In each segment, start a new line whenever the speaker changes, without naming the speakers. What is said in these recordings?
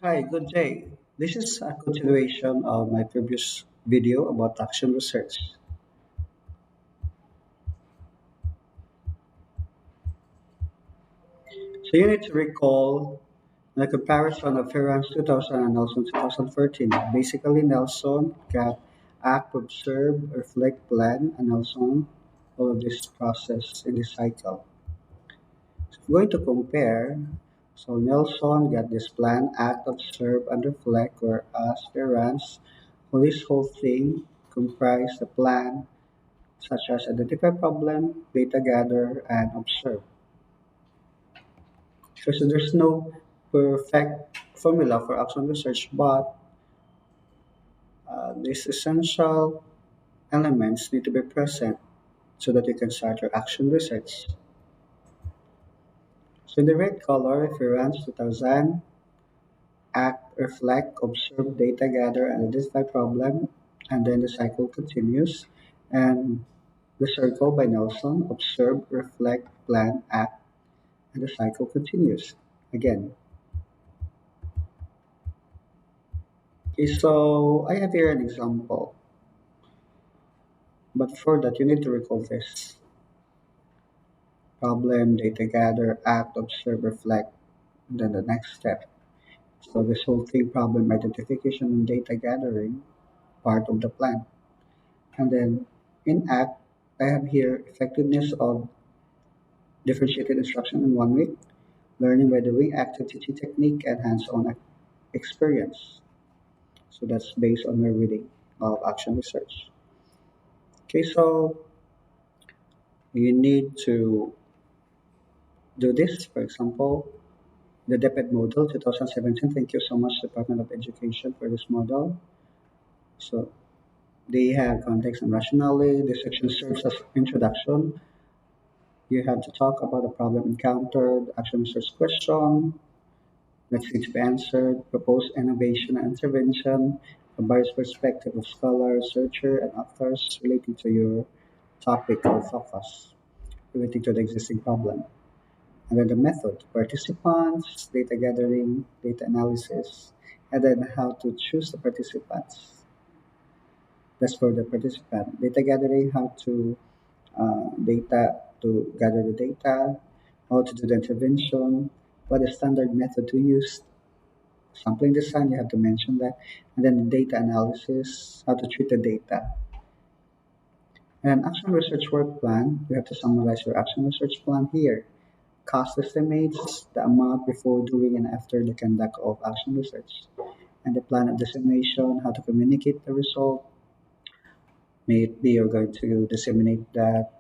Hi, good day. This is a continuation of my previous video about action research. So you need to recall the comparison of Ferran's 2000 and Nelson 2014. Basically, Nelson got act, observe, reflect, plan, and Nelson all of this process in this cycle. So if we're going to compare, so Nelson got this plan, act, observe, and reflect, whereas Ferran's this whole thing comprised the plan such as identify problem, data gather, and observe. So there's no perfect formula for action research, but these essential elements need to be present so that you can start your action research. So in the red color, if you run 2000, act, reflect, observe, data gather, and identify problem, and then the cycle continues. And the circle by Nelson, observe, reflect, plan, act, and the cycle continues again. Okay, so I have here an example, but for that you need to recall this problem, data gather, act, observe, reflect, and then the next step. So this whole thing, problem identification and data gathering, part of the plan. And then in act, I have here effectiveness of differentiated instruction in 1 week, learning by doing activity technique and hands-on experience. So that's based on my reading of action research. Okay, so you need to do this. For example, the DepEd model 2017. Thank you so much, Department of Education, for this model. So they have context and rationale. This section serves as introduction. You have to talk about the problem encountered, action research question, that needs to be answered, proposed innovation and intervention, a various perspective of scholars, researcher, and authors relating to your topic or focus, relating to the existing problem. And then the method, participants, data gathering, data analysis, and then how to choose the participants. That's for the participant. Data gathering, how to data to gather the data, how to do the intervention, what is standard method to use, sampling design, you have to mention that, and then the data analysis, how to treat the data. And action research work plan, you have to summarize your action research plan here. Cost estimates, the amount before, during, and after the conduct of action research, and the plan of dissemination, how to communicate the result. May it be you're going to disseminate that,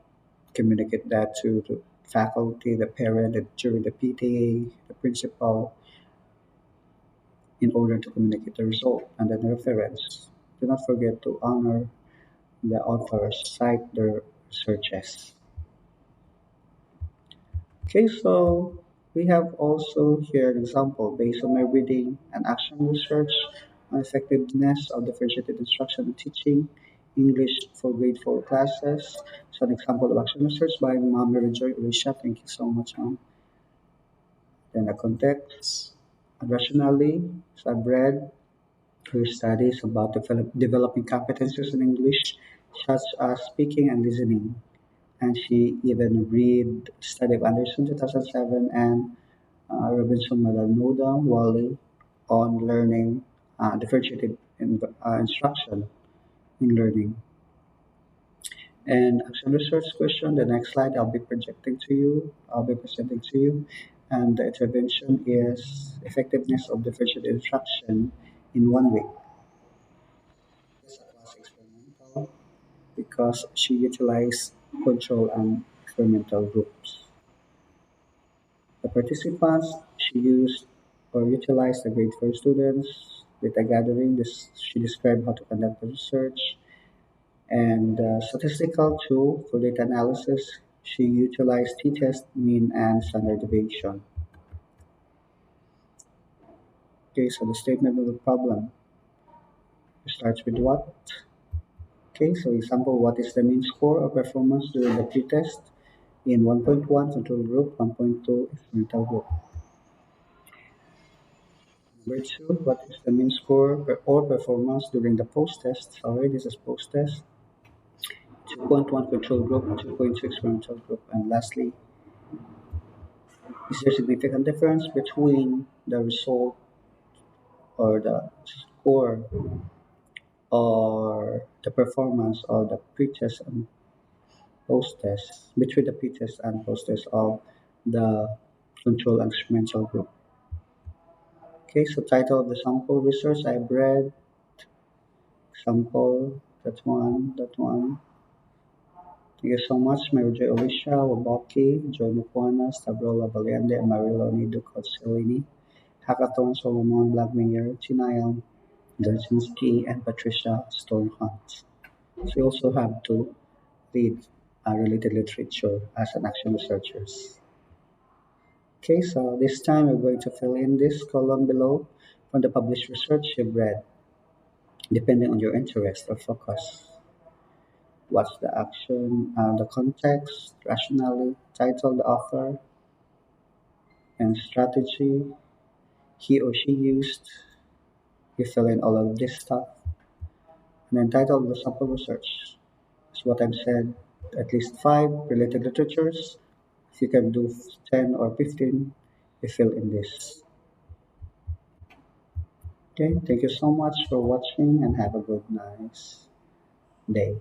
communicate that to the faculty, the parent, the jury, the PTA, the principal, in order to communicate the result, and then reference. Do not forget to honor the authors, cite their researches. Okay, so we have also here an example based on my reading and action research on effectiveness of differentiated instruction and teaching English for grade 4 classes. So an example of action research by Ma'am Joy Alicia. Thank you so much, Ma'am. Then the context. Rationally, so I've read her studies about developing competencies in English, such as speaking and listening. And she even read Study of Anderson 2007 and Robinson Malanoda Wally on learning differentiated instruction in learning. And action research question, the next slide I'll be presenting to you. And the intervention is effectiveness of differentiated instruction in 1 week. It's a class experimental because she utilized control and experimental groups. The participants she used or utilized the grade 4 students, data gathering, she described how to conduct the research, and statistical tool for data analysis, she utilized t-test, mean, and standard deviation. Okay, so the statement of the problem starts with what? Okay, so example, what is the mean score or performance during the pre-test in 1.1 control group, 1.2 experimental group? Number two, what is the mean score or performance during the post-test? Sorry, this is post-test. 2.1 control group, 2.6 control group. And lastly, is there significant difference between the result or the score or the performance of the pre-test and post-test, between the pre-test and post-test of the control and experimental group? Okay, so title of the sample research I've read, sample, that one, that one. Thank you so much, Maria Alicia, Waboki, Joy Mukwano, Stavrola Valiente, and Mariloni Ducosellini, Hackathon, Solomon Blagmeyer, Chinayel, Delsinski, and Patricia Stonehunt. So you also have to read related literature as an action researchers. Okay, so this time we're going to fill in this column below from the published research you've read, depending on your interest or focus. What's the action, the context, rationale, title, the author, and strategy he or she used. You fill in all of this stuff. And then title of the sample research is what I've said, at least five related literatures. If you can do 10 or 15, you fill in this. Okay, thank you so much for watching and have a good nice day.